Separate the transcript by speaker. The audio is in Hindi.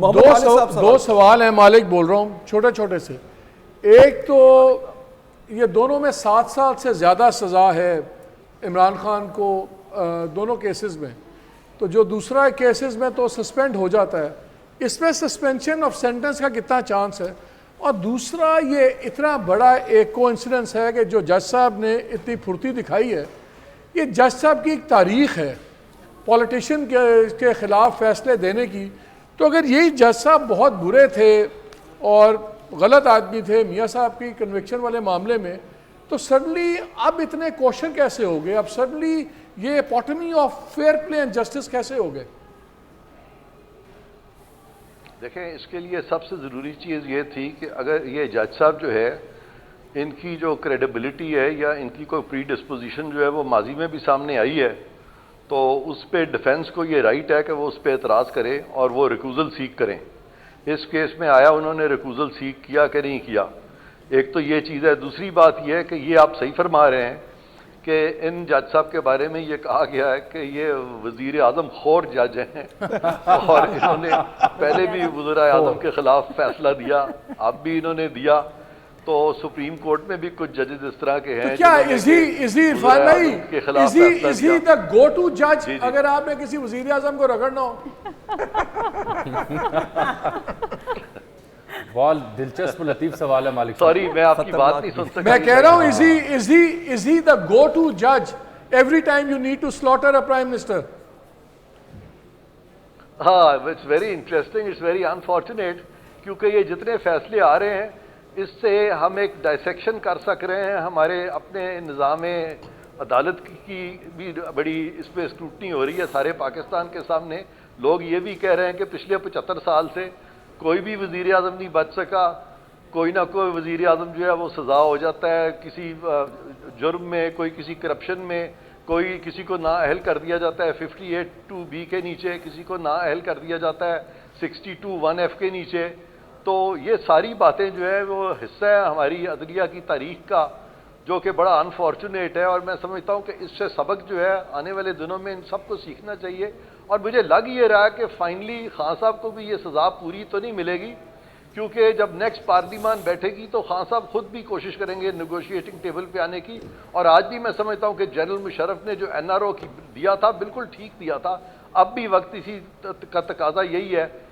Speaker 1: दो सवाल हैं मालिक, बोल रहा हूँ छोटे छोटे से। एक तो ये दोनों में 7 साल से ज़्यादा सज़ा है इमरान खान को दोनों केसेस में, तो जो दूसरा केसेस में तो सस्पेंड हो जाता है, इसमें सस्पेंशन ऑफ सेंटेंस का कितना चांस है? और दूसरा ये इतना बड़ा एक कोइंसिडेंस है कि जो जज साहब ने इतनी फुर्ती दिखाई है, ये जज साहब की एक तारीख है पॉलिटिशियन के ख़िलाफ़ फ़ैसले देने की। तो अगर यही जज साहब बहुत बुरे थे और गलत आदमी थे मियाँ साहब की कन्विक्शन वाले मामले में, तो सडनली अब इतने क्वेश्चन कैसे हो गए? अब सडनली ये epitome of fair play and justice कैसे हो गए?
Speaker 2: देखें, इसके लिए सबसे ज़रूरी चीज़ ये थी कि अगर ये जज साहब जो है, इनकी जो क्रेडिबिलिटी है या इनकी कोई प्री डिस्पोजिशन जो है वो माजी में भी सामने आई है, तो उस पर डिफेंस को ये राइट है कि वो उस पर एतराज़ करें और वो रिकूज़ल सीक करें। इस केस में आया उन्होंने रिकूज़ल सीक किया कि नहीं किया, एक तो ये चीज़ है। दूसरी बात यह है कि ये आप सही फरमा रहे हैं कि इन जज साहब के बारे में ये कहा गया है कि ये वज़ीर आज़म खोर जज हैं और इन्होंने पहले भी वज़ीर आज़म के ख़िलाफ़ फैसला दिया, अब भी इन्होंने दिया। तो सुप्रीम कोर्ट में भी कुछ जजेस इस तरह के हैं।
Speaker 1: तो क्या इजी इरफान भाई, इजी द गो टू जज अगर आपने किसी वज़ीर आज़म को रगड़ना हो?
Speaker 3: बहुत दिलचस्प लतीफ सवाल है मालिक।
Speaker 2: सॉरी, मैं आपकी बात नहीं सुन सकता।
Speaker 1: मैं कह रहा हूँ is he the go to जज every time you need to slaughter a prime minister?
Speaker 2: हाँ, it's very interesting, it's very unfortunate, क्योंकि ये जितने फैसले आ रहे हैं इससे हम एक डायसेक्शन कर सक रहे हैं। हमारे अपने निज़ाम अदालत की भी बड़ी इस पर स्क्रूटनी हो रही है सारे पाकिस्तान के सामने। लोग ये भी कह रहे हैं कि पिछले 75 साल से कोई भी वज़ीर आज़म नहीं बच सका, कोई ना कोई वज़ीर आज़म जो है वो सज़ा हो जाता है किसी जुर्म में, कोई किसी करप्शन में, कोई किसी को नाअहल कर दिया जाता है 58(2)B के नीचे, किसी को नाअहल कर दिया जाता है 62(1)F के नीचे। तो ये सारी बातें जो है वो हिस्सा है हमारी अदलिया की तारीख का, जो कि बड़ा अनफॉर्चुनेट है। और मैं समझता हूँ कि इससे सबक जो है आने वाले दिनों में इन सबको सीखना चाहिए। और मुझे लग ये रहा है कि फाइनली खान साहब को भी ये सज़ा पूरी तो नहीं मिलेगी, क्योंकि जब नेक्स्ट पार्लियामान बैठेगी तो खान साहब खुद भी कोशिश करेंगे नेगोशिएटिंग टेबल पे आने की। और आज भी मैं समझता हूँ कि जनरल मुशर्रफ ने जो NRO दिया था बिल्कुल ठीक दिया था। अब भी वक्त इसी का तकाजा यही है